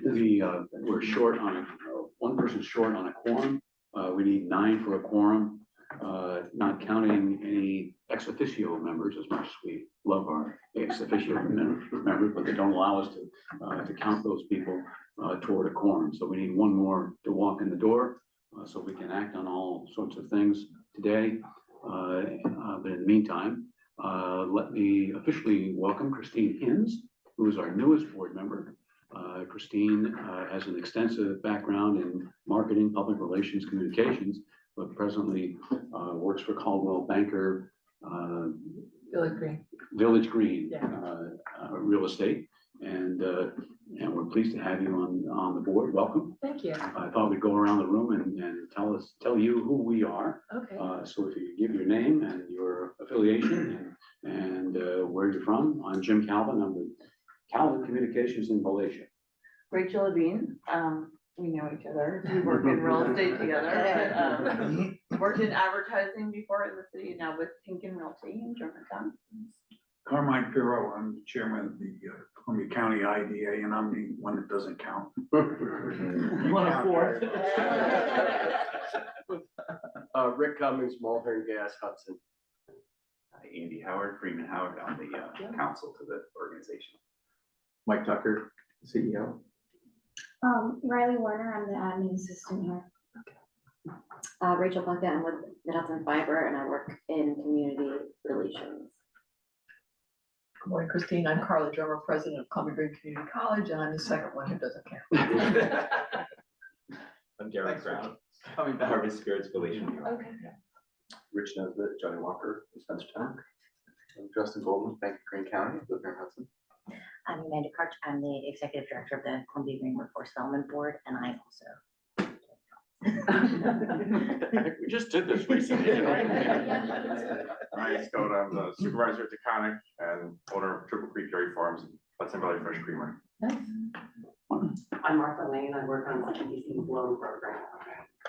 we're short on one person short on a quorum. We need 9 for a quorum, not counting any ex officio members, as much as we love our ex officio members, but they don't allow us to count those people toward a quorum. So we need 1 more to walk in the door, so we can act on all sorts of things today. But in the meantime, let me officially welcome Christine Hinz, who is our newest board member. Christine has an extensive background in marketing, public relations, communications, but presently works for Caldwell Banker Village Green Yeah. Real Estate, and we're pleased to have you on the board. Welcome. Thank you. I thought we'd go around the room and tell you who we are. Okay. So if you give your name and your affiliation and where you're from. I'm Jim Calvin. I'm with Calvin Communications in Malaysia. Rachel Levine, we know each other, we work in real estate together. Worked in advertising before in the city, and now with Pinkin Realty in Germantown. Carmine Pirro, I'm the chairman of the Columbia County IDA, and I'm the one that doesn't count. One of 4. Rick Cummings, Mulhern Gas, Hudson. Andy Howard, Freeman Howard, on the council to the organization. Mike Tucker, CEO. Riley Warner, I'm the admin assistant here. Rachel Plunkett, I'm with Middleton Fiber and I work in community relations. Good morning, Christine. I'm Carla Drummer, president of Columbia Green Community College, and I'm the second one who doesn't count. I'm Gary Brown, coming to Harvest Spirits Village. Okay. Rich Nesbitt, Johnny Walker, Spencertown. I'm Justin Goldman, Bank of Green County, live here in Hudson. I'm Amanda Karch, I'm the executive director of the Columbia Green Workforce Development Board, and I also. We just did this recently, right? Ryan Scott, I'm the supervisor at Taconic and owner of Triple Creek Dairy Farms and Hudson Valley Fresh Creamery. I'm Martha Lane, I work on the CEDC loan program.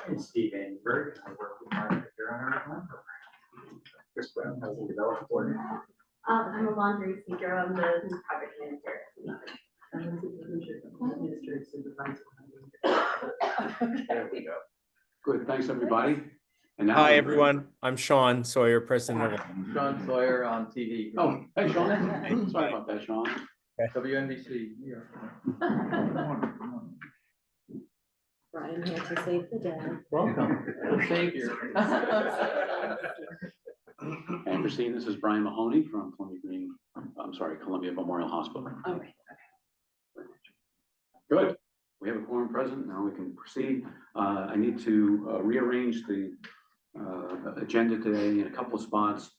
And Steve Ainberg, I work with Martha here on our loan program. Chris Brown, Housing Development Board. I'm a laundry seeker, I'm the project manager. I'm the administrative supervisor. There we go. Good, thanks everybody. And now Hi everyone, I'm Sean Sawyer, president of. Sean Sawyer on TV. Oh, hey Sean. Sorry about that, Sean. WNBC. New York. Brian here to save the day. Welcome, the savior. And Christine, this is Brian Mahoney from Columbia Memorial Hospital. Okay. Good. We have a quorum present. Now we can proceed. I need to rearrange the agenda today in a couple of spots.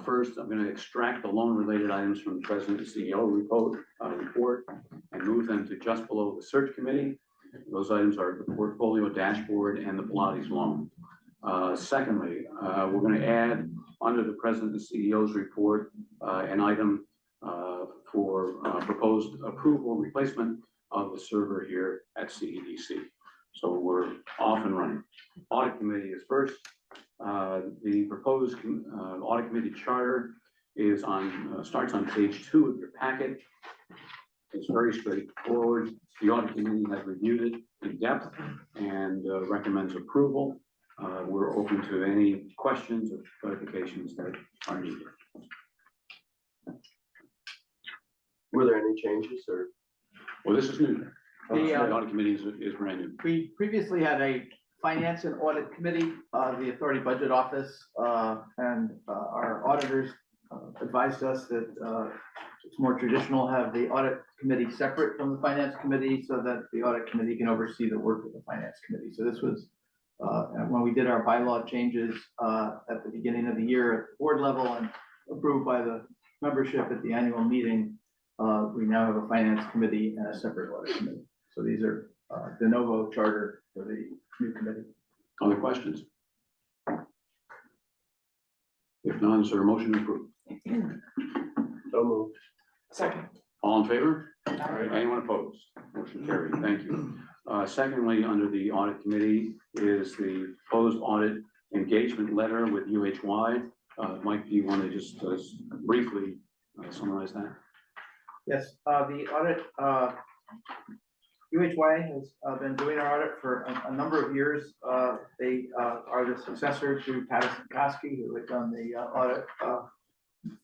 First, I'm going to extract the loan-related items from the President and CEO report and move them to just below the search committee. Those items are the portfolio dashboard and the Pilates loan. Secondly, we're going to add under the President and CEO's report an item for proposed approval replacement of the server here at CEDC. So we're off and running. Audit committee is first. The proposed audit committee charter is starts on page 2 of your packet. It's very straightforward. The audit committee has reviewed it in depth and recommends approval. We're open to any questions or clarifications that are needed. Were there any changes or? Well, this is new. The audit committee is brand new. We previously had a finance and audit committee, the authority budget office, and our auditors advised us that it's more traditional to have the audit committee separate from the finance committee so that the audit committee can oversee the work of the finance committee. So this was when we did our bylaw changes at the beginning of the year at the board level and approved by the membership at the annual meeting. We now have a finance committee and a separate audit committee. So these are de novo charter for the new committee. Other questions? If none, is there a motion to approve? So moved. Second. All in favor? Anyone opposed? Motion carried. Thank you. Secondly, under the audit committee is the proposed audit engagement letter with UHY. Mike, do you want to just briefly summarize that? Yes, the audit, UHY has been doing our audit for a number of years. They are the successor to Patterson Koski, who had done the audit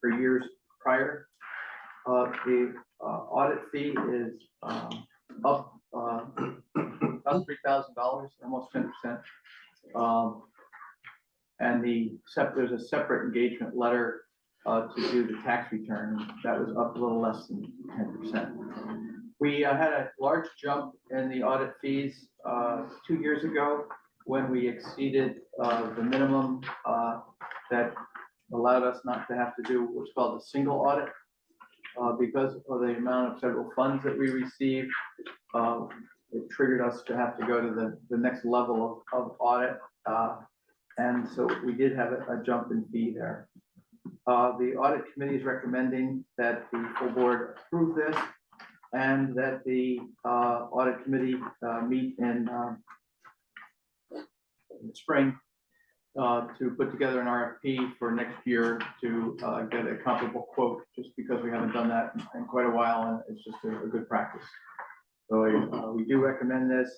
for years prior. The audit fee is up about $3,000, almost 10%. And there's a separate engagement letter to do the tax return. That was up a little less than 10%. We had a large jump in the audit fees 2 years ago when we exceeded the minimum that allowed us not to have to do what's called a single audit. Because of the amount of federal funds that we received, it triggered us to have to go to the next level of audit. And so we did have a jump in fee there. The audit committee is recommending that the full board approve this and that the audit committee meet in the spring to put together an RFP for next year to get a comparable quote, just because we haven't done that in quite a while, and it's just a good practice. So we do recommend this.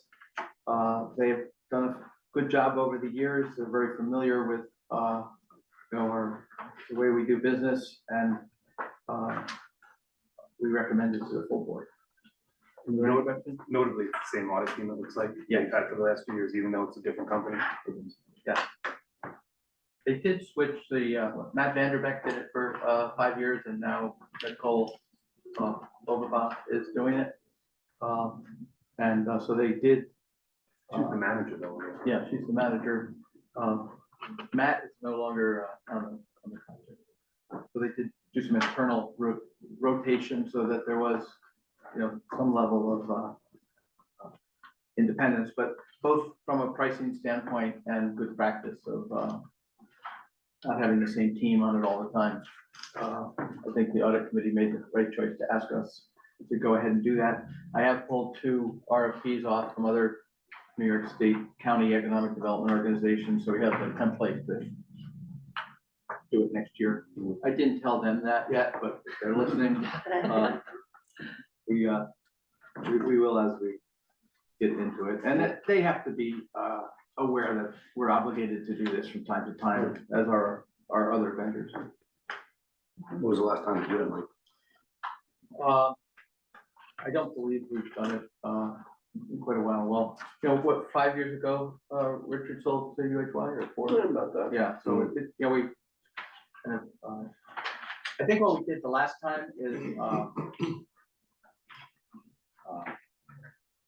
They've done a good job over the years. They're very familiar with the way we do business, and we recommend it to the full board. Notably, it's the same audit team, it looks like. Yeah. They've had for the last few years, even though it's a different company. Yeah. They did switch Matt Vanderbeck did it for 5 years, and now Nicole Overbach is doing it. And so they did. She's the manager though. Yeah, she's the manager. Matt is no longer on the project. So they did do some internal rotation so that there was, some level of independence, but both from a pricing standpoint and good practice of not having the same team on it all the time. I think the audit committee made the right choice to ask us to go ahead and do that. I have pulled 2 RFPs off from other New York State County Economic Development Organizations, so we have the template to do it next year. I didn't tell them that yet, but if they're listening, we will as we get into it. And they have to be aware that we're obligated to do this from time to time, as are our other vendors. When was the last time you did it, Mike? I don't believe we've done it in quite a while. Well, 5 years ago, Richard sold to UHY, or 4? About that. Yeah, so we. I think what we did the last time is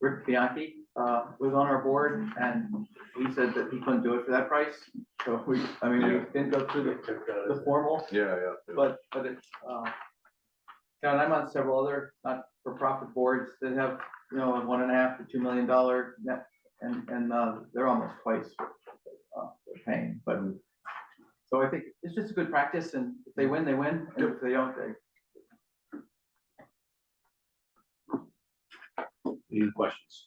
Rick Bianchi was on our board, and he said that he couldn't do it for that price. So we didn't go through the formal, Yeah. but it's, and I'm on several other not-for-profit boards that have, a $1.5 to $2 million net, and they're almost twice what they're paying. But so I think it's just a good practice, and if they win, they win, and if they don't, they. Any questions?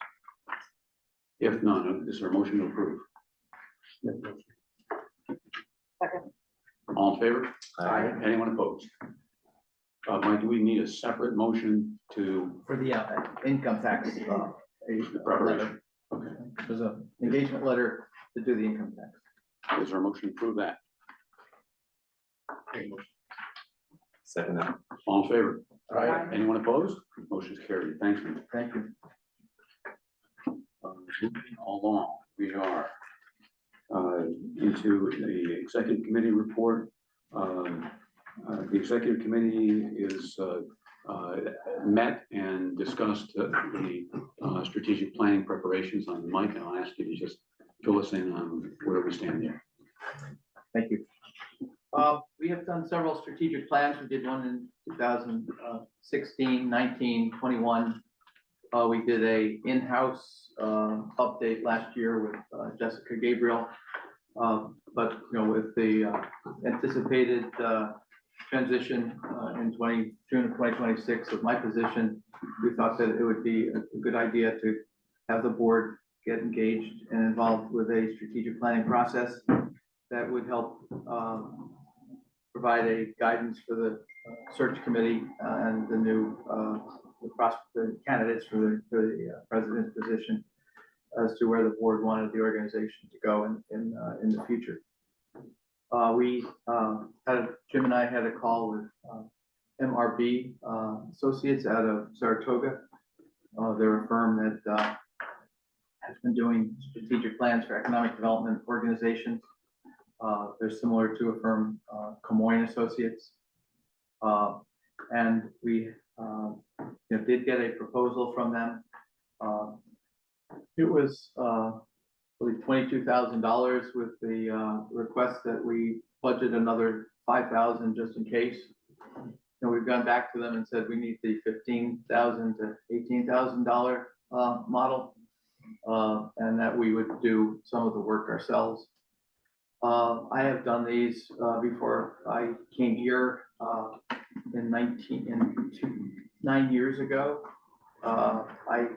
If none, is there a motion to approve? Second. All in favor? Aye. Anyone opposed? Mike, do we need a separate motion to For the income tax, preparation? Okay, there's an engagement letter to do the income tax. is there a motion to approve that? Second that. All in favor? Aye. Anyone opposed? Motion's carried. Thank you. Thank you. Moving along, we are into the executive committee report. The executive committee is met and discussed the strategic planning preparations on Mike, and I'll ask you to just fill us in on where we stand there. Thank you. We have done several strategic plans. We did one in 2016, 19, 21. We did a in-house update last year with Jessica Gabriel. But with the anticipated transition in June of 2026 of my position, we thought that it would be a good idea to have the board get engaged and involved with a strategic planning process that would help provide a guidance for the search committee and the new the candidates for the president's position as to where the board wanted the organization to go in the future. Jim and I had a call with MRB Associates out of Saratoga. They're a firm that has been doing strategic plans for economic development organizations. They're similar to a firm, Camoin Associates. And we did get a proposal from them. It was I believe $22,000 with the request that we budget another $5,000 just in case. And we've gone back to them and said we need the $15,000 to $18,000 model, and that we would do some of the work ourselves. I have done these before I came here in 9 years ago. I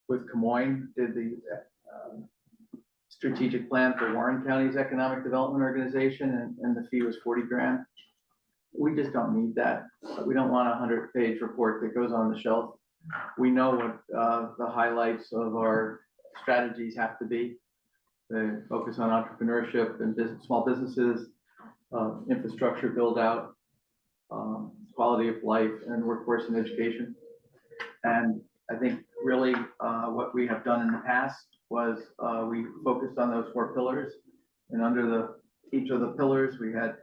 with Camoin did the strategic plan for Warren County's economic development organization, and the fee was 40 grand. We just don't need that. We don't want a 100-page report that goes on the shelf. We know what the highlights of our strategies have to be. They focus on entrepreneurship and small businesses, infrastructure build out, quality of life, and workforce and education. And I think really what we have done in the past was we focused on those 4 pillars, and under each of the pillars we had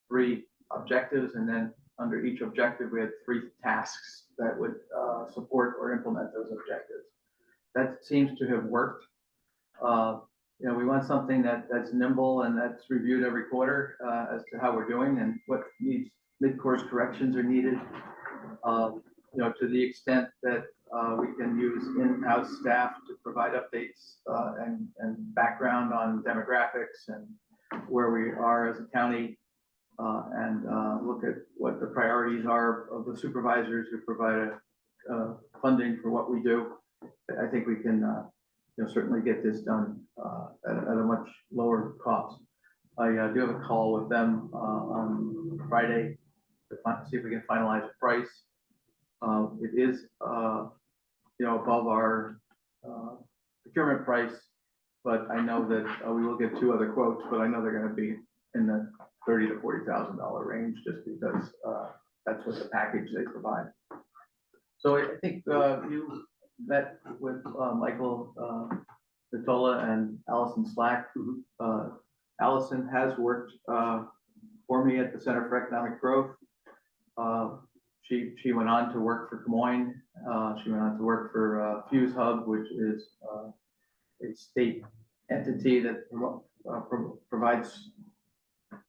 3 objectives, and then under each objective we had 3 tasks that would support or implement those objectives. That seems to have worked. We want something that's nimble and that's reviewed every quarter as to how we're doing and what needs mid-course corrections are needed. To the extent that we can use in-house staff to provide updates and background on demographics and where we are as a county, and look at what the priorities are of the supervisors who provide funding for what we do. I think we can certainly get this done at a much lower cost. I do have a call with them on Friday to see if we can finalize a price. It is above our procurement price, but I know that we will get 2 other quotes, but I know they're going to be in the $30,000 to $40,000 range, just because that's what the package they provide. So I think you met with Michael Vitola and Allison Slack. Allison has worked for me at the Center for Economic Growth. She went on to work for Camoin. She went on to work for Fuse Hub, which is a state entity that provides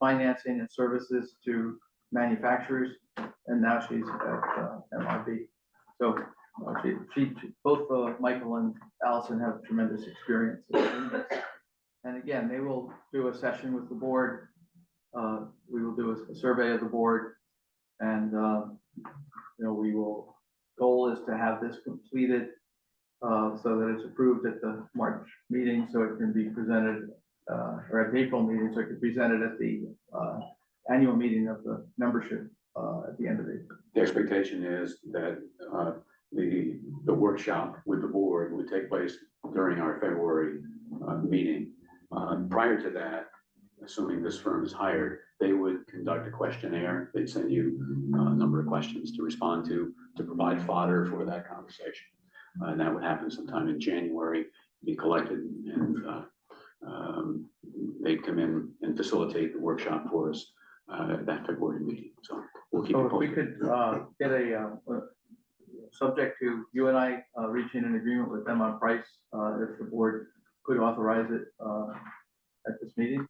financing and services to manufacturers, and now she's at MRB. So both Michael and Allison have tremendous experience in this. And again, they will do a session with the board. We will do a survey of the board, and goal is to have this completed so that it's approved at the March meeting, so it can be presented, or at the April meeting, so it can be presented at the annual meeting of the membership at the end of it. The expectation is that the workshop with the board would take place during our February meeting. Prior to that, assuming this firm is hired, they would conduct a questionnaire. They'd send you a number of questions to respond to provide fodder for that conversation. And that would happen sometime in January, be collected, and they'd come in and facilitate the workshop for us at that February meeting. So we'll keep So you if we posted. could get subject to you and I reaching an agreement with them on price, if the board could authorize it at this meeting,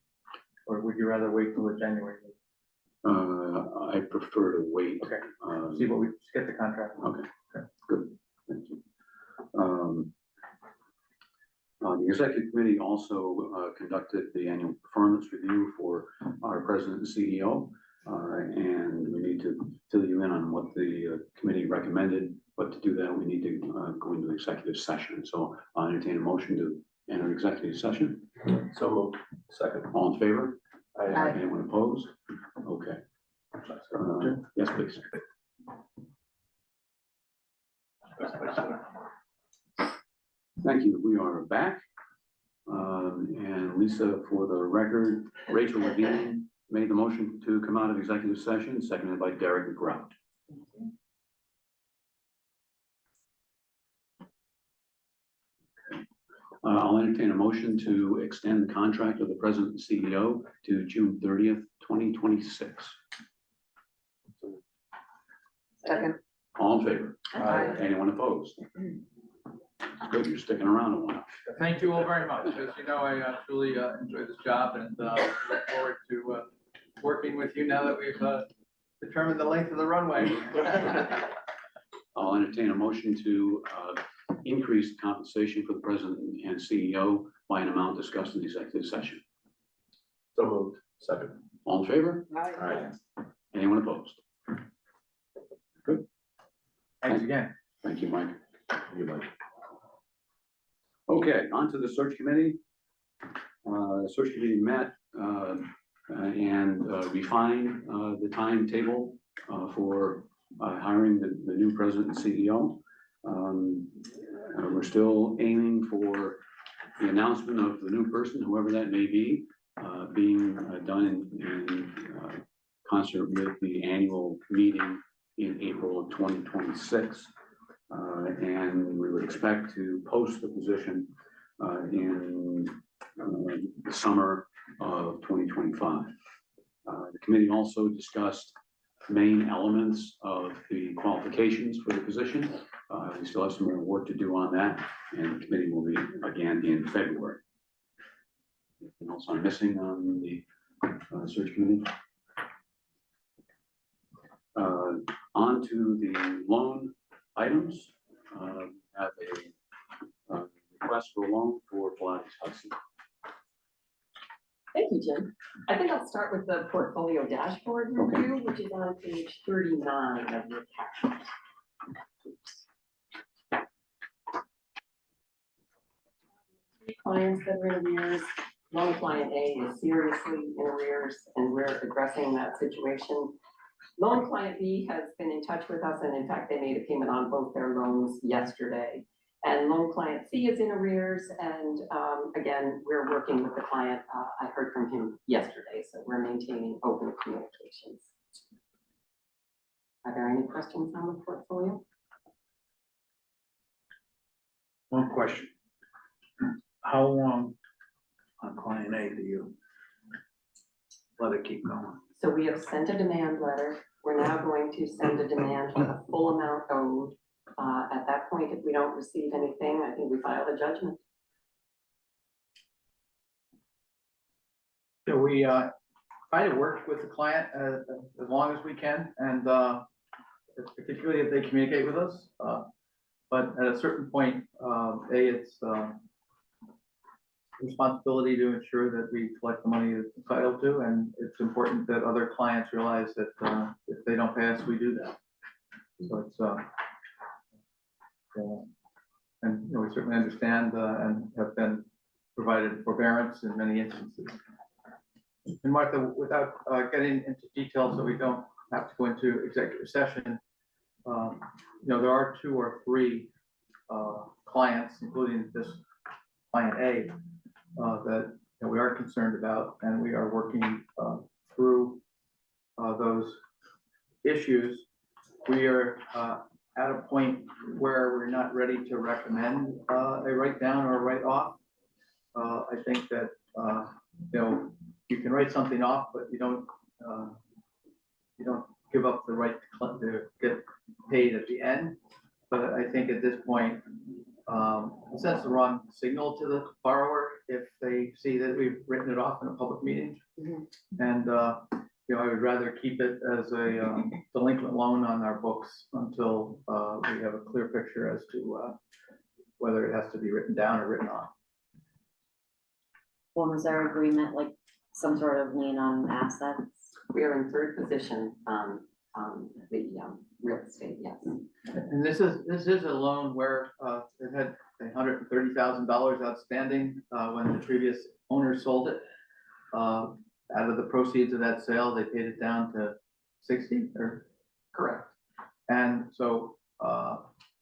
or would you rather wait till the January meeting? I prefer to wait. Okay. See what we just get the contract. Okay, good, thank you. The executive committee also conducted the annual performance review for our president and CEO. And we need to fill you in on what the committee recommended, but to do that, we need to go into executive session. So I'll entertain a motion to enter executive session. So moved. Second. All in favor? Aye. Anyone opposed? Okay. Yes, please. Thank you. We are back. And Lisa, for the record, Rachel Levine made the motion to come out of executive session, seconded by Derek McGrath. I'll entertain a motion to extend the contract of the president and CEO to June 30th, 2026. Second. All in favor? Aye. Anyone opposed? Good, you're sticking around a while. Thank you all very much. As you know, I truly enjoy this job and look forward to working with you now that we've determined the length of the runway. I'll entertain a motion to increase compensation for the president and CEO by an amount discussed in the executive session. So moved. Second. All in favor? Aye. Anyone opposed? Thanks again. Thank you, Mike. Okay, on to the search committee. Search committee met and refined the timetable for hiring the new president and CEO. We're still aiming for the announcement of the new person, whoever that may be, being done in concert with the annual meeting in April of 2026. And we would expect to post the position in the summer of 2025. The committee also discussed main elements of the qualifications for the position. We still have some more work to do on that, and the committee will meet again in February. Anything else I'm missing on the search committee? On to the loan items. Have a request for a loan for Pilates Hudson. Thank you, Jim. I think I'll start with the portfolio dashboard review, which is on page 39 of your packet. Three clients that are in arrears. Loan client A is seriously in arrears, and we're addressing that situation. Loan client B has been in touch with us, and in fact, they made a payment on both their loans yesterday. And loan client C is in arrears, and again, we're working with the client. I heard from him yesterday, so we're maintaining open communications. Are there any questions on the portfolio? One question. How long on client A do you let it keep going? So we have sent a demand letter. We're now going to send a demand for the full amount owed. At that point, if we don't receive anything, I think we file a judgment. So we try to work with the client as long as we can, and particularly if they communicate with us. But at a certain point, it's responsibility to ensure that we collect the money that's entitled to, and it's important that other clients realize that if they don't pay us, we do that. So it's and you know, we certainly understand and have been provided forbearance in many instances. And Martha, without getting into details, so we don't have to go into executive session, you know, there are 2 or 3 clients, including this client A, that we are concerned about, and we are working through those issues. We are at a point where we're not ready to recommend a write down or a write off. I think that you know, you can write something off, but you don't give up the right to get paid at the end. But I think at this point, it sends the wrong signal to the borrower if they see that we've written it off in a public meeting. And you know, I would rather keep it as a delinquent loan on our books until we have a clear picture as to whether it has to be written down or written off. Well, was there agreement, like some sort of lien on assets? We are in third position on the real estate, yes. And this is a loan where it had $130,000 outstanding when the previous owner sold it. Out of the proceeds of that sale, they paid it down to 60 or? Correct. And so,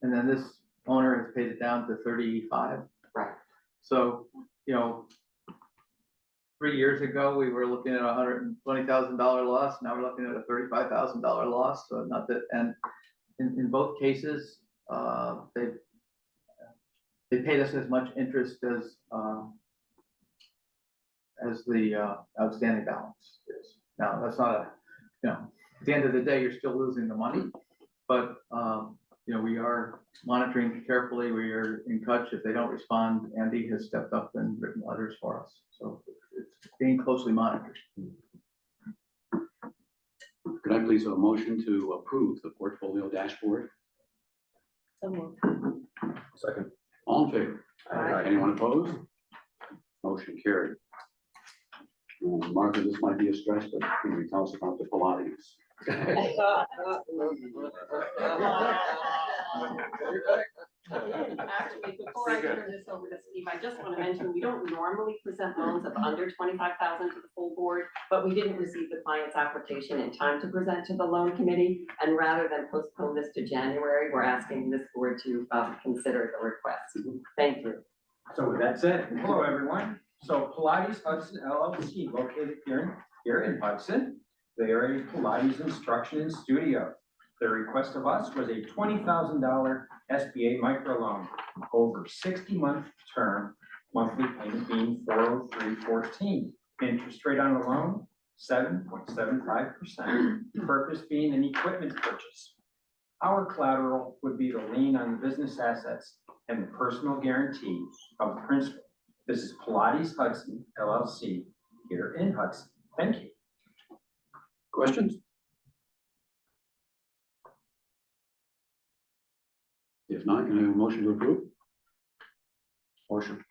and then this owner has paid it down to 35. Right. So, you know, 3 years ago, we were looking at $120,000 loss. Now we're looking at a $35,000 loss. So not that, and in both cases, they paid us as much interest as the outstanding balance is. Now, that's not a, you know, at the end of the day, you're still losing the money, but, you know, we are monitoring carefully. We are in touch. If they don't respond, Andy has stepped up and written letters for us. So it's being closely monitored. Could I please have a motion to approve the portfolio dashboard? So moved. Second. All in favor? Aye. Anyone opposed? Motion carried. Martha, this might be a stretch, but can you tell us about the Pilates? Actually, before I turn this over to Steve, I just want to mention, we don't normally present loans of under 25,000 to the full board, but we didn't receive the client's application in time to present to the loan committee. And rather than postpone this to January, we're asking this board to consider the request. Thank you. So with that said, hello, everyone. So Pilates Hudson LLC located here in Hudson. They are a Pilates instruction and studio. Their request of us was a $20,000 SBA microloan over 60-month term, monthly payment being $403.14. Interest rate on the loan, 7.75%. Purpose being an equipment purchase. Our collateral would be the lien on the business assets and the personal guarantee of the principal. This is Pilates Hudson LLC here in Hudson. Thank you. Questions? If not, can I have a motion to approve? Motion.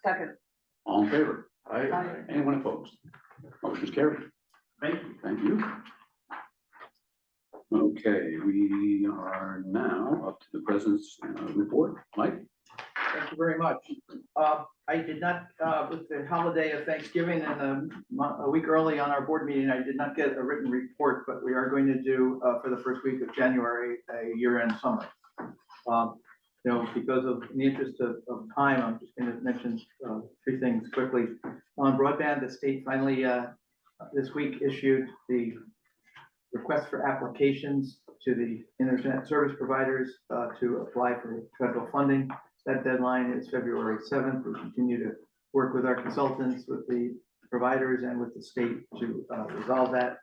Second. All in favor? Aye. Anyone opposed? Motion's carried. Thank you. Thank you. Okay, we are now up to the president's report. Mike? Thank you very much. I did not, with the holiday of Thanksgiving and a week early on our board meeting, I did not get a written report, but we are going to do, for the first week of January, a year-end summary. You know, because of, in the interest of time, I'm just going to mention 3 things quickly. On broadband, the state finally this week issued the request for applications to the internet service providers to apply for federal funding. That deadline is February 7th. We continue to work with our consultants, with the providers, and with the state to resolve that.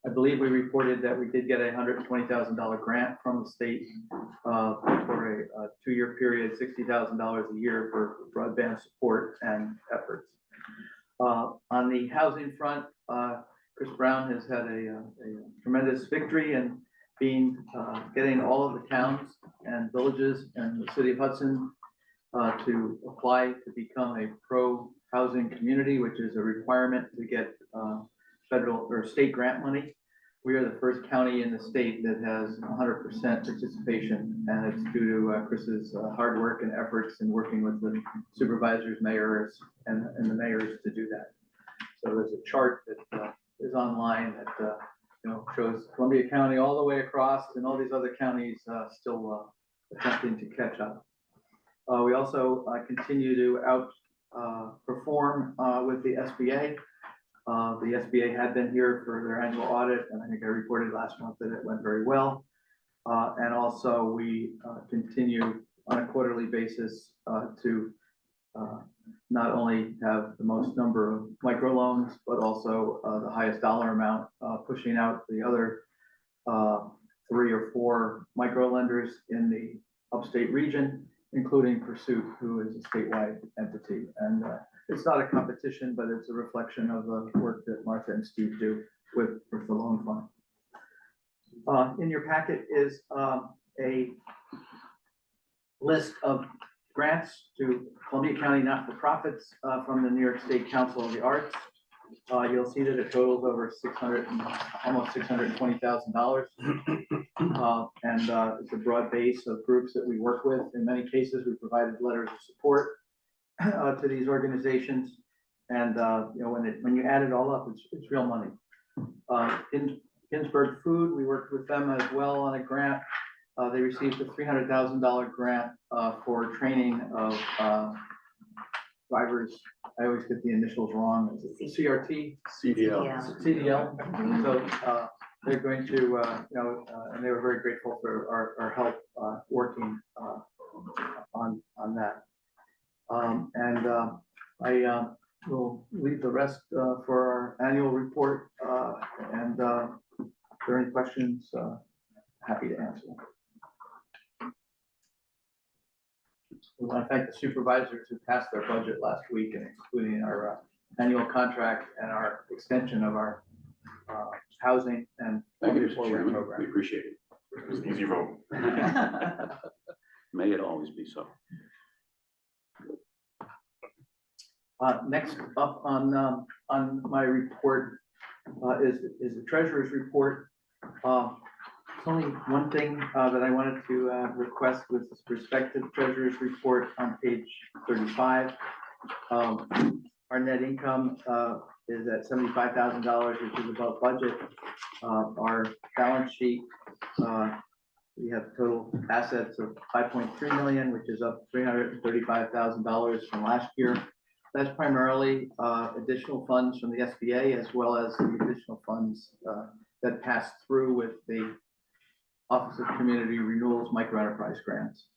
I believe we reported that we did get a $120,000 grant from the state for a 2-year period, $60,000 a year for broadband support and efforts. On the housing front, Chris Brown has had a tremendous victory in getting all of the towns and villages and the city of Hudson to apply to become a pro-housing community, which is a requirement to get federal or state grant money. We are the first county in the state that has 100% participation, and it's due to Chris's hard work and efforts in working with the supervisors, mayors, and the mayors to do that. So there's a chart that is online that you know, shows Columbia County all the way across, and all these other counties still attempting to catch up. We also continue to outperform with the SBA. The SBA had been here for their annual audit, and I think I reported last month that it went very well. And also we continue on a quarterly basis to not only have the most number of microloans, but also the highest dollar amount, pushing out the other 3 or 4 micro lenders in the upstate region, including Pursuit, who is a statewide entity. And it's not a competition, but it's a reflection of the work that Martha and Steve do with the loan fund. In your packet is a list of grants to Columbia County not-for-profits from the New York State Council of the Arts. You'll see that it totals over almost $620,000. And it's a broad base of groups that we work with. In many cases, we provided letters of support to these organizations. And you know, when you add it all up, it's real money. In Ginsberg Food, we worked with them as well on a grant. They received a $300,000 grant for training of drivers. I always get the initials wrong. Is it CRT? CDL. CDL. So they're going to, and they were very grateful for our help working on that. I will leave the rest for our annual report, and if there are any questions, happy to answer them. We want to thank the supervisors who passed their budget last week, and including our annual contract and our extension of our housing and. Thank you, Mr. Chairman. We appreciate it. It was an easy vote. May it always be so. Next up on my report is the treasurer's report. There's only one thing that I wanted to request with respect to the treasurer's report on page 35. Our net income is at $75,000, which is above budget. Our balance sheet, we have total assets of $5.3 million, which is up $335,000 from last year. That's primarily additional funds from the SBA, as well as the additional funds that pass through with the Office of Community Renewals Microenterprise Grants.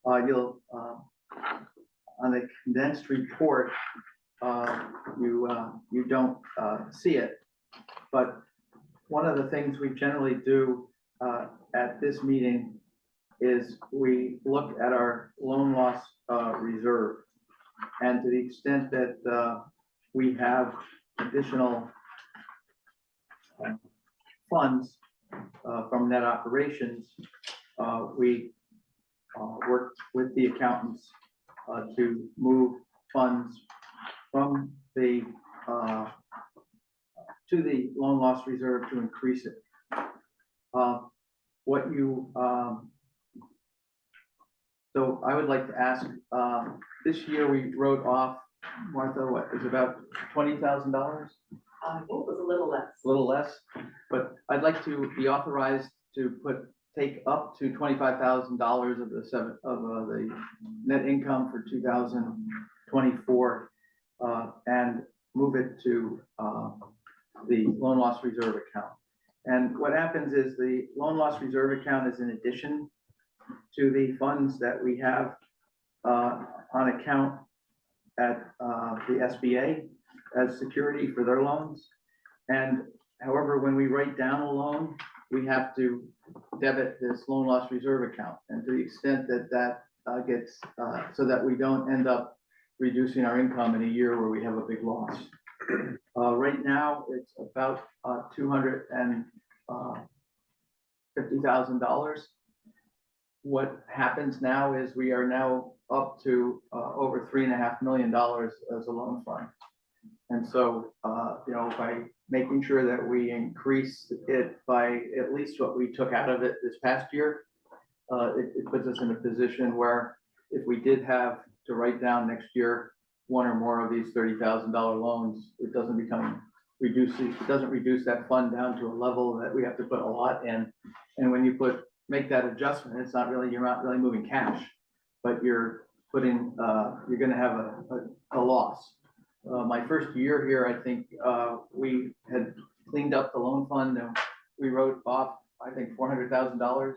You'll on the condensed report, you don't see it, but one of the things we generally do at this meeting is we look at our loan loss reserve. And to the extent that we have additional funds from net operations, we work with the accountants to move funds from the to the loan loss reserve to increase it. So I would like to ask, this year we wrote off, Martha, what is about $20,000? It was a little less. A little less, but I'd like to be authorized to take up to $25,000 of the net income for 2024 and move it to the loan loss reserve account. And what happens is the loan loss reserve account is in addition to the funds that we have on account at the SBA as security for their loans. And however, when we write down a loan, we have to debit this loan loss reserve account. And to the extent that that gets, so that we don't end up reducing our income in a year where we have a big loss. Right now, it's about $250,000. What happens now is we are now up to over $3.5 million as a loan fund. And so, by making sure that we increase it by at least what we took out of it this past year, it puts us in a position where if we did have to write down next year one or more of these $30,000 loans, it doesn't reduce that fund down to a level that we have to put a lot in. And when you make that adjustment, you're not really moving cash, but you're going to have a loss. My first year here, I think we had cleaned up the loan fund and we wrote off, I think, $400,000.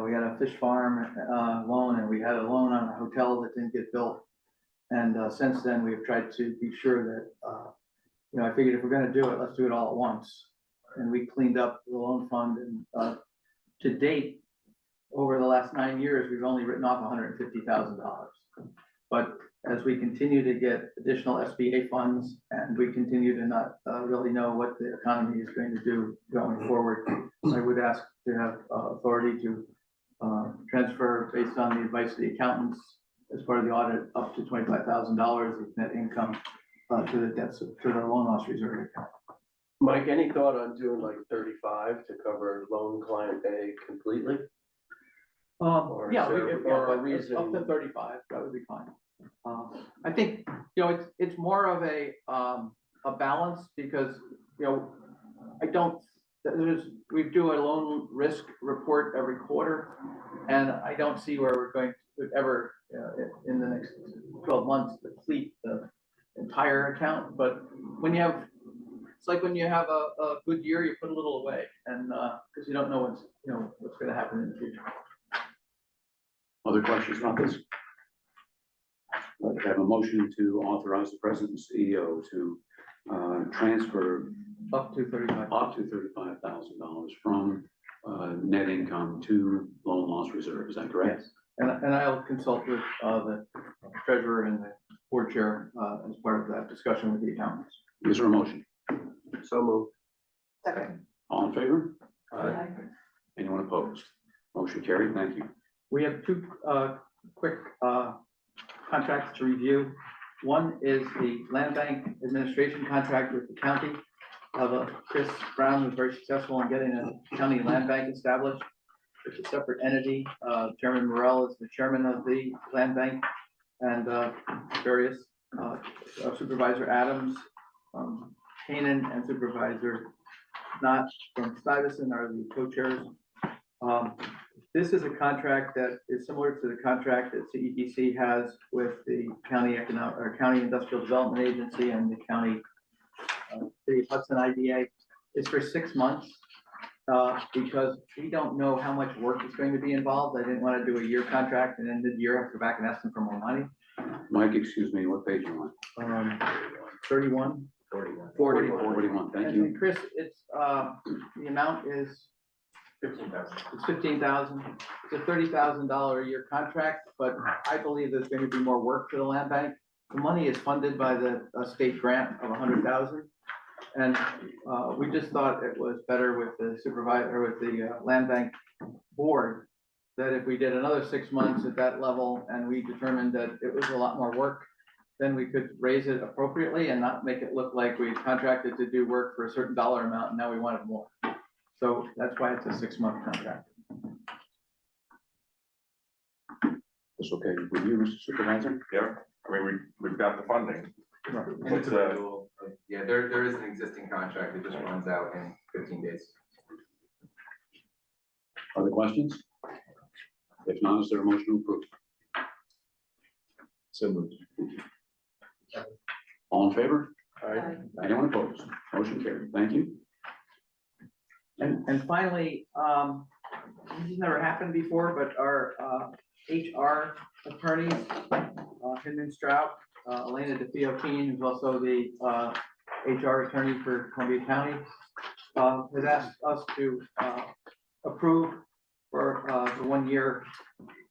We had a fish farm loan, and we had a loan on a hotel that didn't get built. And since then, we've tried to be sure that, I figured if we're going to do it, let's do it all at once. And we cleaned up the loan fund, and to date, over the last 9 years, we've only written off $150,000. But as we continue to get additional SBA funds and we continue to not really know what the economy is going to do going forward, I would ask to have authority to transfer, based on the advice of the accountants, as part of the audit, up to $25,000 of net income to the loan loss reserve account. Mike, any thought on doing like 35 to cover loan client A completely? Or Yeah, is there a reason? up to 35, that would be fine. I think, it's more of a balance, because, I don't we do a loan risk report every quarter, and I don't see where we're going to ever, in the next 12 months, deplete the entire account, but when you have, it's like when you have a good year, you put a little away, and, because you don't know what's gonna happen in the future. Other questions about this? I have a motion to authorize the president and CEO to transfer Up to 35. up to $35,000 from net income to loan loss reserve. Is that correct? Yes, and I'll consult with the treasurer and the board chair as part of that discussion with the accountants. Is there a motion? So moved. Second. All in favor? Aye. Anyone opposed? Motion carried. Thank you. We have two quick contracts to review. One is the land bank administration contract with the county. Chris Brown was very successful in getting a county land bank established. It's a separate entity. Chairman Morrell is the chairman of the land bank, and various Supervisor Adams, Kanan, and Supervisor Knott from Stuyvesant are the co-chairs. This is a contract that is similar to the contract that CEDC has with the county industrial development agency and the county City of Hudson IDA. It's for 6 months because we don't know how much work is going to be involved. I didn't want to do a year contract and then mid-year have to go back and ask them for more money. Mike, excuse me, what page are you on? 31. 41, thank you. And Chris, it's the amount is 15,000. It's 15,000. It's a $30,000 a year contract, but I believe there's going to be more work for the land bank. The money is funded by the state grant of 100,000, and we just thought it was better with the supervisor, with the land bank board, that if we did another 6 months at that level and we determined that it was a lot more work, then we could raise it appropriately and not make it look like we contracted to do work for a certain dollar amount and now we wanted more. So that's why it's a 6-month contract. That's okay with you, Mr. Supervisor? Yeah, I mean, we've got the funding. And it's a renewal. Yeah, there is an existing contract that just runs out in 15 days. Other questions? If not, is there a motion to approve? So moved. All in favor? Aye. Anyone opposed? Motion carried. Thank you. And finally, this has never happened before, but our HR attorneys, Hinman Strout, Elena DeFio-Keen, who's also the HR attorney for Columbia County, has asked us to approve for the 1 year,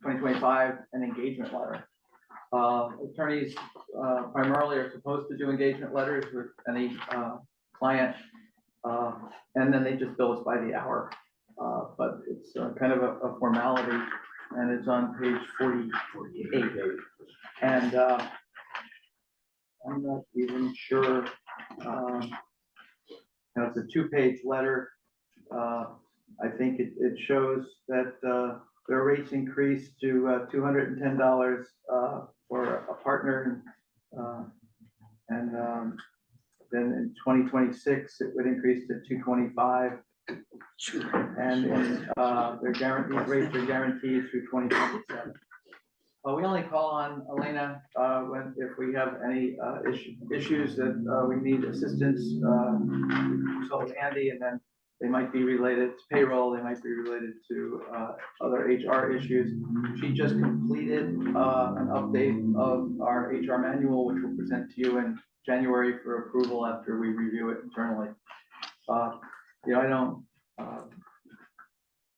2025, an engagement letter. Attorneys primarily are supposed to do engagement letters with any client, and then they just bill us by the hour. But it's kind of a formality, and it's on page 48. And I'm not even sure. It's a 2-page letter. I think it shows that their rates increased to $210 for a partner, and then in 2026 it would increase to $225, and their guaranteed rates are guaranteed through 2027. We only call on Elena if we have any issues that we need assistance. So Andy, and then they might be related to payroll, they might be related to other HR issues. She just completed an update of our HR manual, which we'll present to you in January for approval after we review it internally.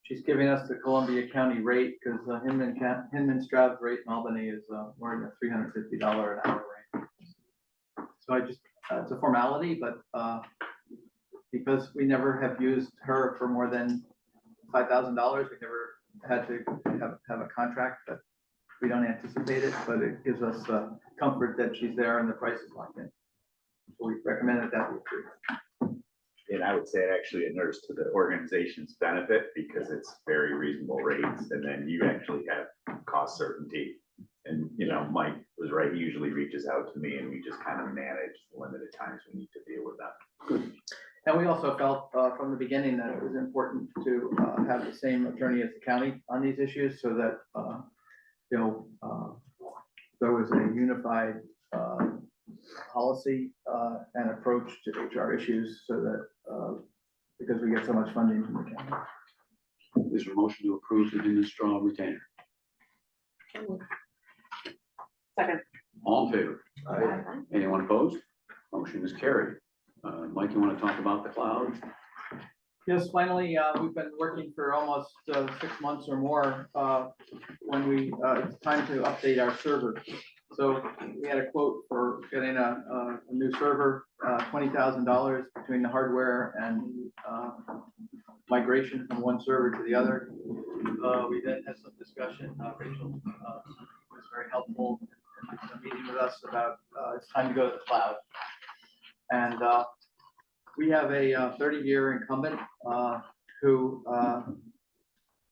She's giving us the Columbia County rate because Hinman Stroud's rate in Albany is more than $350 an hour rate. So it's a formality, but because we never have used her for more than $5,000, we never had to have a contract, but we don't anticipate it, but it gives us comfort that she's there and the price is locked in. So we recommend that be approved. And I would say it actually inures to the organization's benefit because it's very reasonable rates, and then you actually have cost certainty. And, Mike was right, he usually reaches out to me and we just kind of manage the limited times we need to deal with them. And we also felt from the beginning that it was important to have the same attorney as the county on these issues so that, there was a unified policy and approach to HR issues so that, because we get so much funding from the county. Is there a motion to approve the Dennis Straw retainer? Second. All in favor? Anyone opposed? Motion is carried. Mike, you want to talk about the cloud? Yes, finally, we've been working for almost 6 months or more when it's time to update our server. So we had a quote for getting a new server, $20,000 between the hardware and migration from one server to the other. We then had some discussion. Rachel was very helpful in a meeting with us about it's time to go to the cloud. And we have a 30-year incumbent who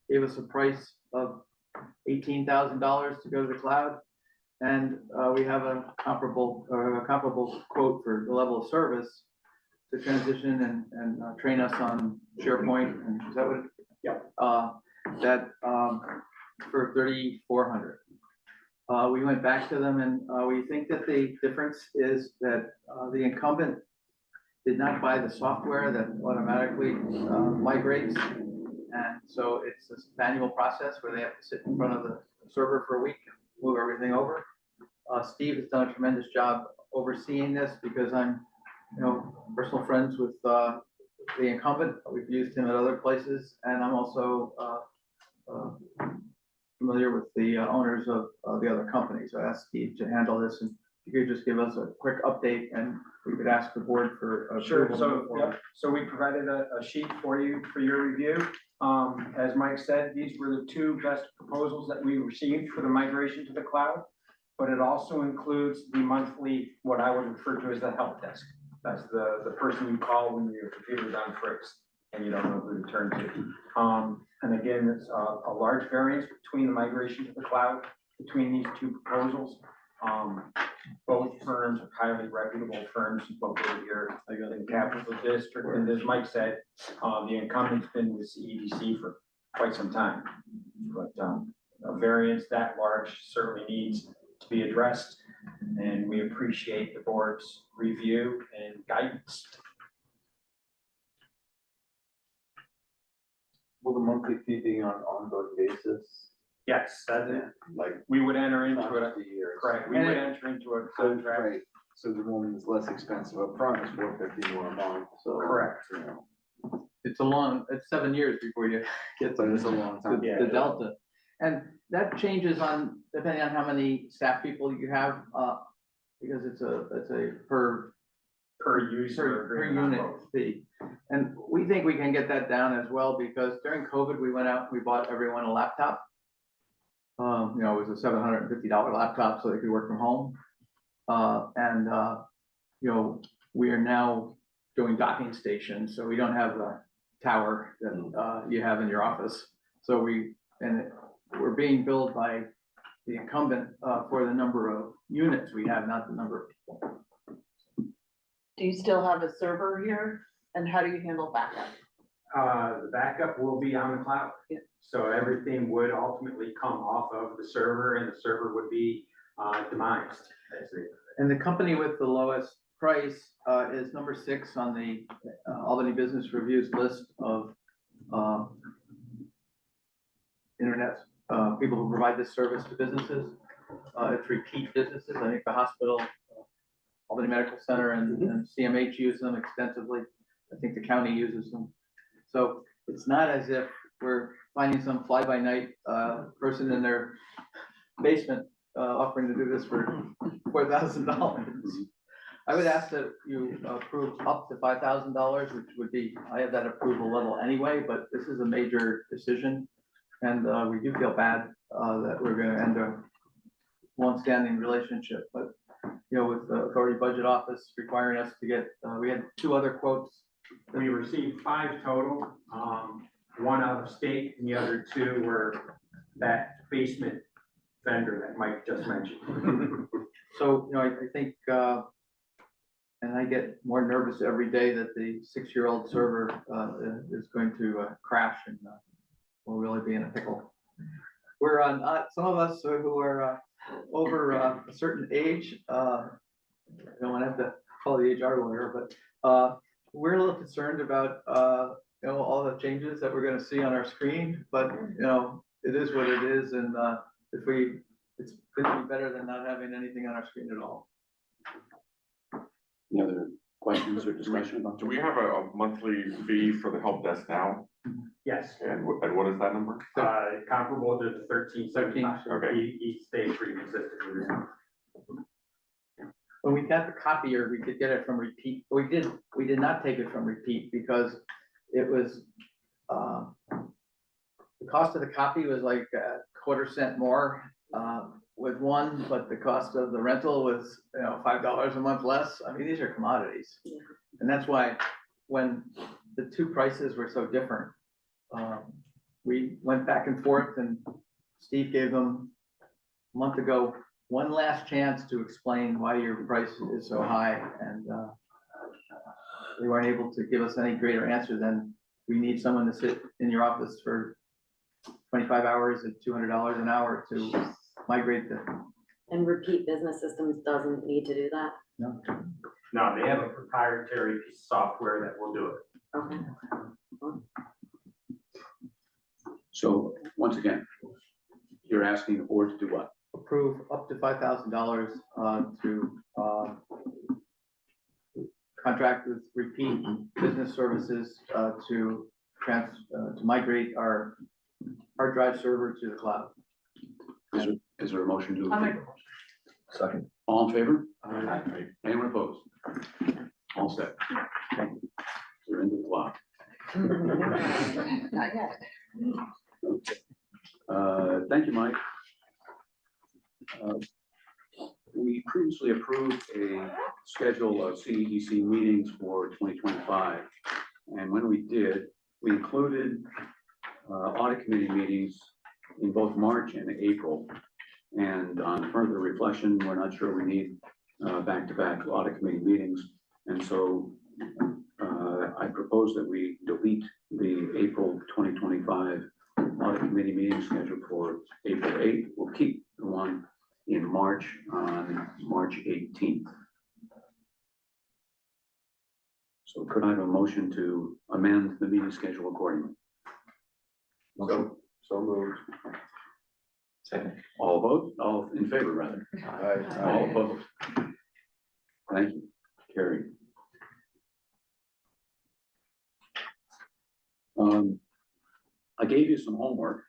gave us a price of $18,000 to go to the cloud. And we have a comparable quote for the level of service to transition and train us on SharePoint. And is that what? Yeah. That for $3,400. We went back to them and we think that the difference is that the incumbent did not buy the software that automatically migrates. And so it's this manual process where they have to sit in front of the server for a week and move everything over. Steve has done a tremendous job overseeing this because I'm, personal friends with the incumbent. We've used him at other places, and I'm also familiar with the owners of the other companies. So I asked Steve to handle this, and if you could just give us a quick update, and we could ask the board for Sure, approval. so we provided a sheet for you for your review. As Mike said, these were the two best proposals that we received for the migration to the cloud. But it also includes the monthly, what I would refer to as the help desk. That's the person you call when your computer's on fritz and you don't know who to turn to. And again, it's a large variance between the migration to the cloud between these two proposals. Both firms are highly reputable firms located here in the capital district. And as Mike said, the incumbent's been with CEDC for quite some time. But a variance that large certainly needs to be addressed, and we appreciate the board's review and guidance. Will the monthly fee be on an ongoing basis? Yes, that's it. Like We would enter into not it, just a year? correct, we would enter into a So, contract. right, so the one that's less expensive up front is $450 more a month, so. Correct. It's 7 years before you get But it's a long time. the delta. And that changes depending on how many staff people you have, because it's a per user. unit fee. And we think we can get that down as well, because during COVID, we went out and we bought everyone a laptop. It was a $750 laptop so they could work from home. We are now doing docking stations, so we don't have the tower that you have in your office. So we're being billed by the incumbent for the number of units we have, not the number of people. Do you still have a server here? And how do you handle backup? The backup will be on the cloud. Yeah. So everything would ultimately come off of the server, and the server would be demised. And the company with the lowest price is number 6 on the Albany Business Review's list of internet people who provide this service to businesses. It's repeat businesses. I think the hospital, Albany Medical Center, and CMH use them extensively. I think the county uses them. So it's not as if we're finding some fly-by-night person in their basement offering to do this for $4,000. I would ask that you approve up to $5,000, which would be, I have that approval level anyway, but this is a major decision. And we do feel bad that we're going to end a long-standing relationship, but with the Authority Budget Office requiring us to get, we had 2 other quotes. We received 5 total, 1 out of state, and the other 2 were that basement vendor that Mike just mentioned. So, I think, and I get more nervous every day that the 6-year-old server is going to crash and we'll really be in a pickle. We're on, some of us who are over a certain age, I don't want to have to call the HR lawyer, but we're a little concerned about all the changes that we're going to see on our screen, but it is what it is, and it's going to be better than not having anything on our screen at all. Any other questions or discussion about? Do we have a monthly fee for the help desk now? Yes, And what is that number? comparable to the 1375. Okay. Each stays pretty consistent with this. When we got the copier, we could get it from Repeat. We did not take it from Repeat because it was, the cost of the copy was like a quarter-cent more with one, but the cost of the rental was, $5 a month less. I mean, these are commodities. And that's why when the two prices were so different, we went back and forth, and Steve gave them a month ago one last chance to explain why your price is so high, and they weren't able to give us any greater answer than we need someone to sit in your office for 25 hours at $200 an hour to migrate the. And Repeat Business Systems doesn't need to do that? No. No, they have a proprietary piece of software that will do it. Okay. So, once again, you're asking the board to do what? Approve up to $5,000 to contract with Repeat Business Services to migrate our hard drive server to the cloud. Is there a motion to? I'll make a approve? Second. All in favor? Aye. Anyone opposed? All set. We're into the clock. Not yet. Thank you, Mike. We previously approved a schedule of CEDC meetings for 2025. And when we did, we included audit committee meetings in both March and April. And on further reflection, we're not sure we need back-to-back audit committee meetings. And so I propose that we delete the April 2025 audit committee meeting scheduled for April 8th. We'll keep the one in March on March 18th. So could I have a motion to amend the meeting schedule accordingly? So moved. Second. All vote, all in favor, rather. All opposed. Thank you. Carried. I gave you some homework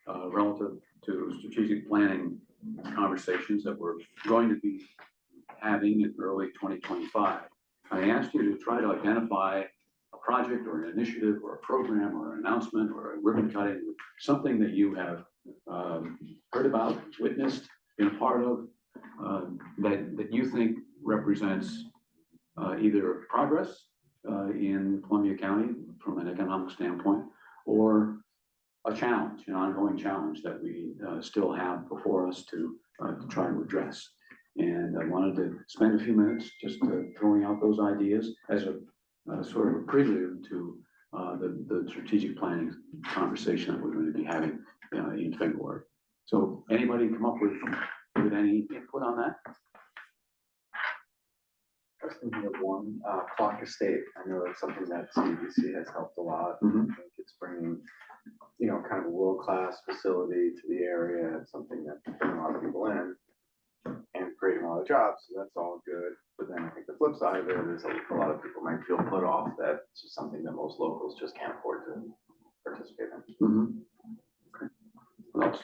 relative to strategic planning conversations that we're going to be having in early 2025. I asked you to try to identify a project or an initiative or a program or an announcement or a ribbon cutting, something that you have heard about, witnessed, been a part of, that you think represents either progress in Columbia County from an economic standpoint, or a challenge, an ongoing challenge that we still have before us to try to address. And I wanted to spend a few minutes just throwing out those ideas as a sort of a prelude to the strategic planning conversation that we're going to be having in February. So anybody come up with any input on that? I was thinking of one, clock estate. I know that's something that CEDC has helped a lot. I think it's bringing, kind of a world-class facility to the area. It's something that brings a lot of people in and creating a lot of jobs. So that's all good. But then I think the flip side of it is a lot of people might feel put off that it's just something that most locals just can't afford to participate in. Okay. What else?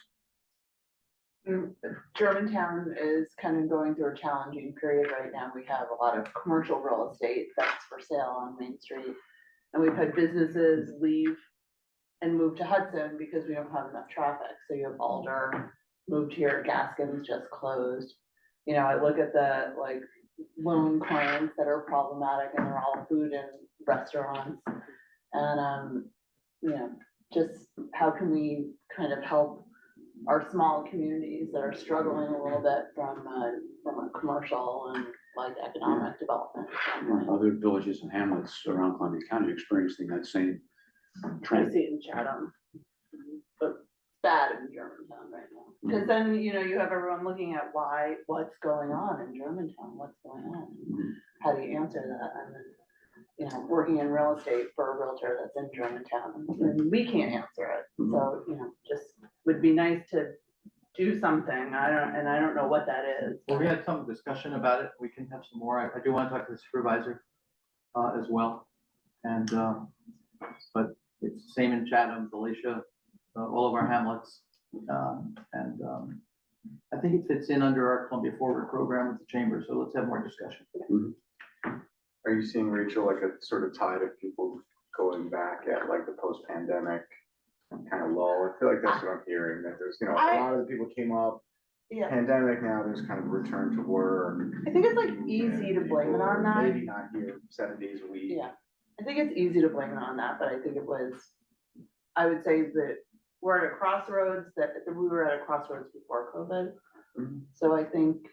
Germantown is kind of going through a challenging period right now. We have a lot of commercial real estate that's for sale on Main Street. And we've had businesses leave and move to Hudson because we don't have enough traffic. So you have Alder moved here, Gaskins just closed. I look at the loan clients that are problematic, and they're all food and restaurants. And just how can we kind of help our small communities that are struggling a little bit from a commercial like economic development. Other villages and hamlets around Columbia County experiencing that same I trend. see in Chatham, but bad in Germantown right now. Because then, you know, you have everyone looking at what's going on in Germantown, what's going on? How do you answer that? And then, you know, working in real estate for a realtor that's in Germantown, and we can't answer it. So, you know, just would be nice to do something. I don't know what that is. Well, we had some discussion about it. We can have some more. I do want to talk to the supervisor as well. And, but it's the same in Chatham, Felicia, all of our hamlets. I think it fits in under our Columbia Forward program with the chamber. So let's have more discussion. Are you seeing, Rachel, like a sort of tide of people going back at like the post-pandemic kind of lull? I feel like that's what I'm hearing, that there's, you know, a lot of the people came up, Yeah, pandemic, now there's kind of a return to work. I think it's like easy to blame it on that. Maybe not here 7 days a week. Yeah, I think it's easy to blame it on that, but I think it was, I would say that we're at a crossroads, that we were at a crossroads before COVID. So I think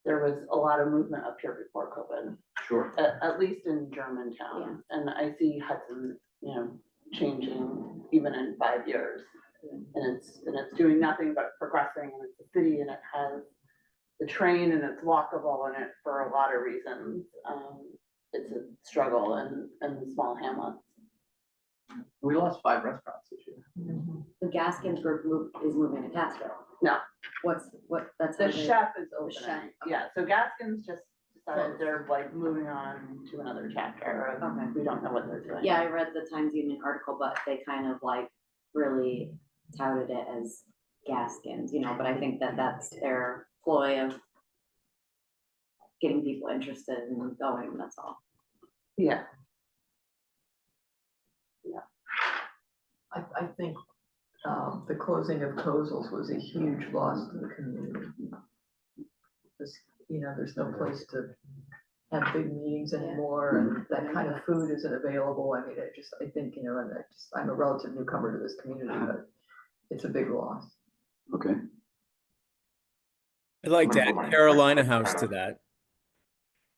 there was a lot of movement up here before COVID, Sure. at least in Germantown. And I see Hudson, you know, changing even in 5 years. And it's doing nothing but progressing, and it's a city, and it has the train, and it's walkable in it for a lot of reasons. It's a struggle in the small hamlets. We lost 5 restaurants this year. The Gaskins group is moving to Catskill. No. That's. The how they- chef is chef, opening, okay. yeah, so Gaskins just decided they're like moving on to another chapter, Okay. and we don't know what they're doing. Yeah, I read the Times Union article, but they kind of like really touted it as Gaskins, you know, but I think that that's their ploy of getting people interested in going, that's all. Yeah, I think the closing of Kozel's was a huge loss to the community. Just, you know, there's no place to have big meetings anymore, and that kind of food isn't available. I mean, I think, you know, and I'm a relative newcomer to this community, but it's a big loss. Okay. I'd like to add Carolina House to that.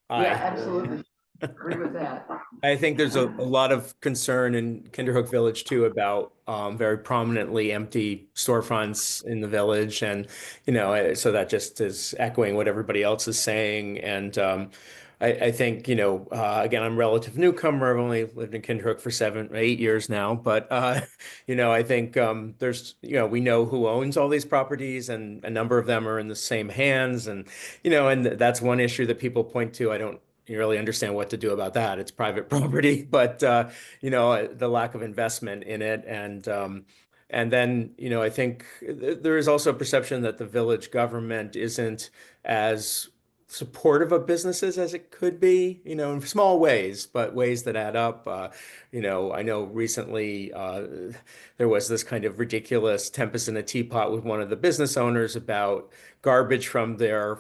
Yeah, absolutely. Agree with that. I think there's a lot of concern in Kinderhook Village too about very prominently empty storefronts in the village, and you know, so that just is echoing what everybody else is saying. And I think, you know, again, I'm a relative newcomer. I've only lived in Kinderhook for 7 or 8 years now, but you know, I think there's, you know, we know who owns all these properties, and a number of them are in the same hands, and you know, and that's one issue that people point to. I don't really understand what to do about that. It's private property, but you know, the lack of investment in it, and then, you know, I think there is also a perception that the village government isn't as supportive of businesses as it could be, you know, in small ways, but ways that add up. You know, I know recently there was this kind of ridiculous tempest in a teapot with one of the business owners about garbage from their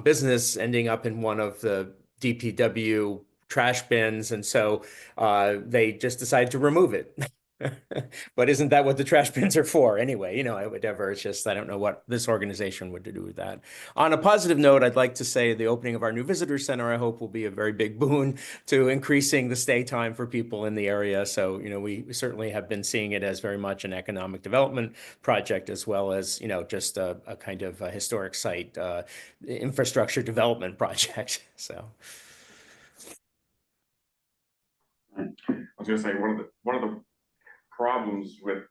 business ending up in one of the DPW trash bins, and so they just decided to remove it. But isn't that what the trash bins are for anyway? You know, whatever. It's just, I don't know what this organization would do with that. On a positive note, I'd like to say the opening of our new visitor center, I hope, will be a very big boon to increasing the stay time for people in the area. So, you know, we certainly have been seeing it as very much an economic development project, as well as, you know, just a kind of a historic site infrastructure development project. So. I was gonna say, one of the problems with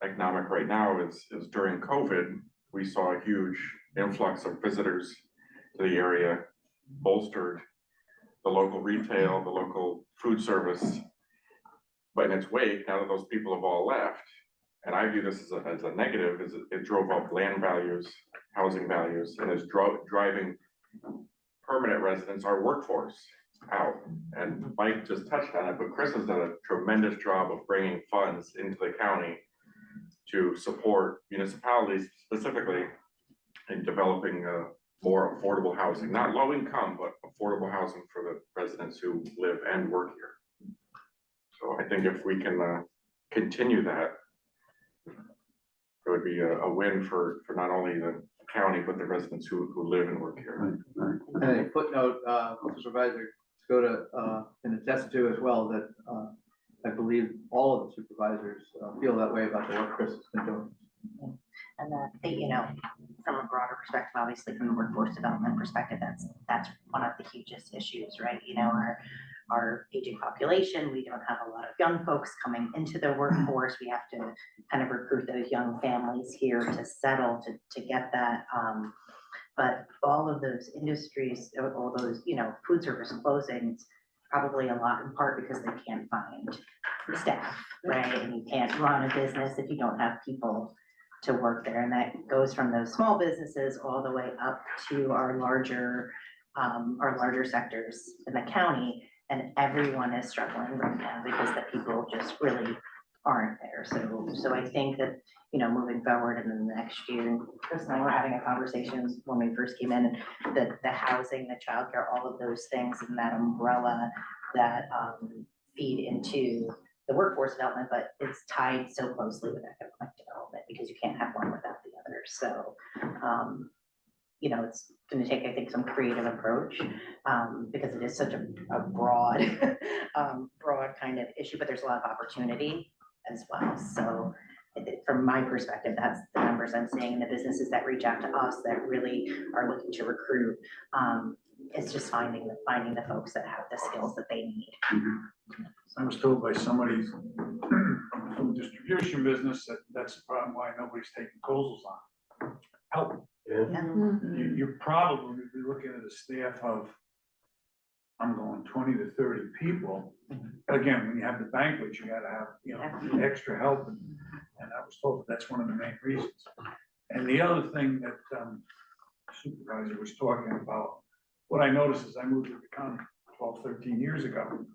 economic right now is during COVID, we saw a huge influx of visitors to the area, bolstered the local retail, the local food service. But in its wake, now that those people have all left, and I view this as a negative, is it drove up land values, housing values, and is driving permanent residents, our workforce, out. And Mike just touched on it, but Chris has done a tremendous job of bringing funds into the county to support municipalities specifically in developing more affordable housing, not low income, but affordable housing for the residents who live and work here. So I think if we can continue that, it would be a win for not only the county, but the residents who live and work here. And a footnote, Supervisor Skoda can attest to as well that I believe all of the supervisors feel that way about the work Chris has been doing. And that, you know, from a broader perspective, obviously from the workforce development perspective, that's one of the hugest issues, right? You know, our aging population, we don't have a lot of young folks coming into the workforce. We have to kind of recruit those young families here to settle, to get that. But all of those industries, all those, you know, food service closings, probably a lot in part because they can't find staff, right? And you can't run a business if you don't have people to work there. And that goes from those small businesses all the way up to our larger sectors in the county. And everyone is struggling right now because the people just really aren't there. So I think that, you know, moving forward and then the next year, Chris and I were having a conversation when we first came in, and the housing, the childcare, all of those things and that umbrella that feed into the workforce development, but it's tied so closely with economic development because you can't have one without the other. So, you know, it's going to take, I think, some creative approach because it is such a broad, broad kind of issue, but there's a lot of opportunity as well. So from my perspective, that's the numbers I'm seeing, the businesses that reach out to us that really are looking to recruit. It's just finding the folks that have the skills that they need. I was told by somebody from the distribution business that that's the problem why nobody's taking Kozels on. Help. You're probably be looking at a staff of, I'm going 20 to 30 people. Again, when you have the banquet, you gotta have, you know, extra help. And I was told that's one of the main reasons. And the other thing that supervisor was talking about, what I noticed is I moved to the county 12, 13 years ago.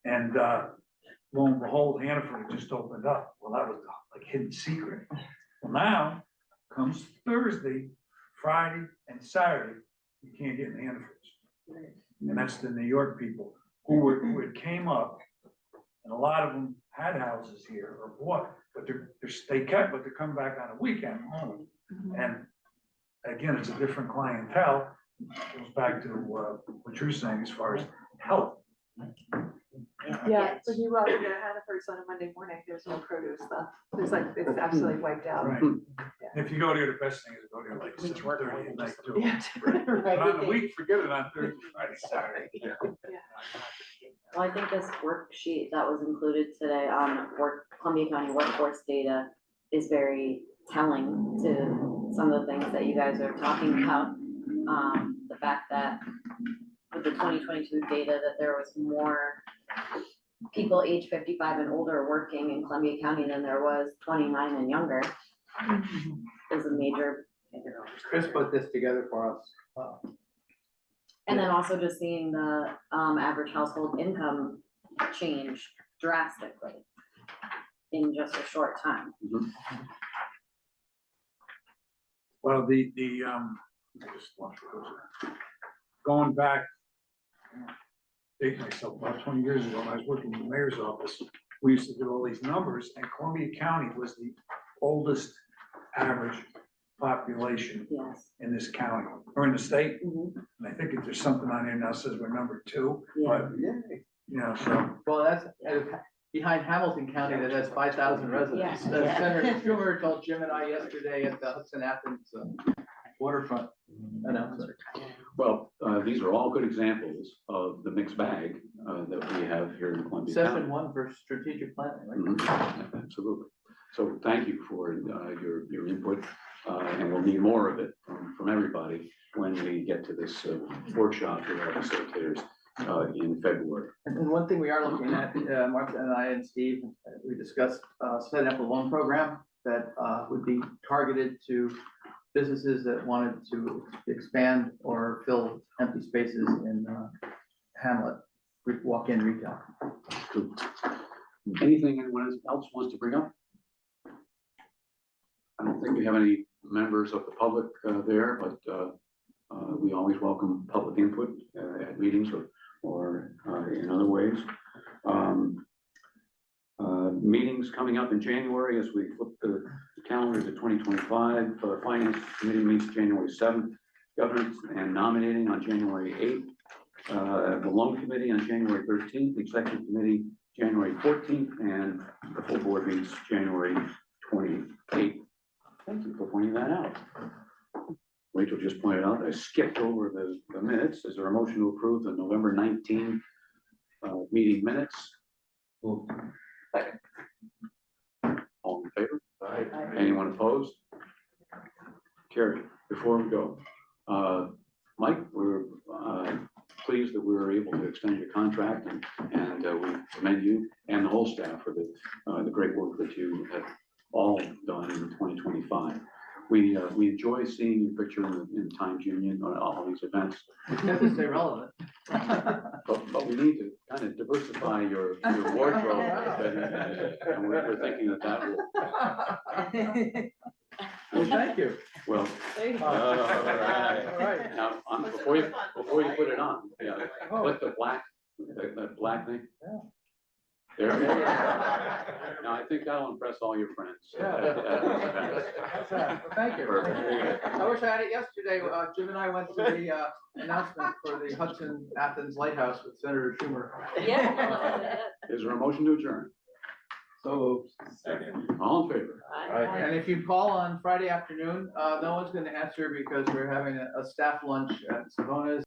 And lo and behold, Hannaford had just opened up. Well, that was like hidden secret. Well, now comes Thursday, Friday, and Saturday, you can't get in Hannaford. And that's the New York people who had came up, and a lot of them had houses here or what, but they're coming back on a weekend home. And again, it's a different clientele. It goes back to what you're saying as far as help. Yeah, when you walk into Hannaford's on a Monday morning, there's no produce stuff. There's like, it's absolutely wiped out. Right. If you go there, the best thing is to go there like 7:30 at night too. Yeah. But on the week, forget it on Thursday, Friday, Saturday. Well, I think this worksheet that was included today on Columbia County workforce data is very telling to some of the things that you guys are talking about. The fact that with the 2022 data that there was more people age 55 and older working in Columbia County than there was 29 and younger is a major. Chris put this together for us. And then also just seeing the average household income change drastically in just a short time. Well, I just lost it. Going back, date myself, about 20 years ago, when I was working in the mayor's office, we used to do all these numbers, and Columbia County was the oldest average population Yes. in this county, or in the state. Mhm. And I think if there's something on here now says we're number 2, Yeah. but, you know, so. Well, that's behind Hamilton County that has 5,000 residents. Yeah. As Senator Schumer told Jim and I yesterday at the Hudson Athens waterfront announcement. Well, these are all good examples of the mixed bag that we have here in Columbia County. Session 1 for strategic planning, right? Mhm. Absolutely. So thank you for your input, and we'll need more of it from everybody when we get to this workshop with our facilitators in February. And one thing we are looking at, Martha and I and Steve, we discussed setting up a loan program that would be targeted to businesses that wanted to expand or fill empty spaces in Hamlet, walk-in retail. Good. Anything anyone else wants to bring up? I don't think we have any members of the public there, but we always welcome public input at meetings or in other ways. Meetings coming up in January as we flip the calendar to 2025. Finance Committee meets January 7th. Governance and nominating on January 8th. The Loan Committee on January 13th. The Executive Committee January 14th. And the full board meets January 28th. Thank you for pointing that out. Rachel just pointed out that I skipped over the minutes. Is there a motion to approve the November 19 meeting minutes? All in favor? Anyone opposed? Carried. Before we go, Mike, we're pleased that we were able to extend your contract, and we commend you and the whole staff for the great work that you have all done in 2025. We enjoy seeing your picture in Times Union on all these events. You have to stay relevant. But we need to kind of diversify your wardrobe, and we're thinking that will. Well, thank you. Well, all right. Now, before you put it on, yeah, put the black, that black thing. There. Now, I think that'll impress all your friends. Thank you. I wish I had it yesterday. Jim and I went to the announcement for the Hudson Athens Lighthouse with Senator Schumer. Yeah. Is there a motion to adjourn? So, All in favor? and if you call on Friday afternoon, no one's gonna answer because we're having a staff lunch at Savona's.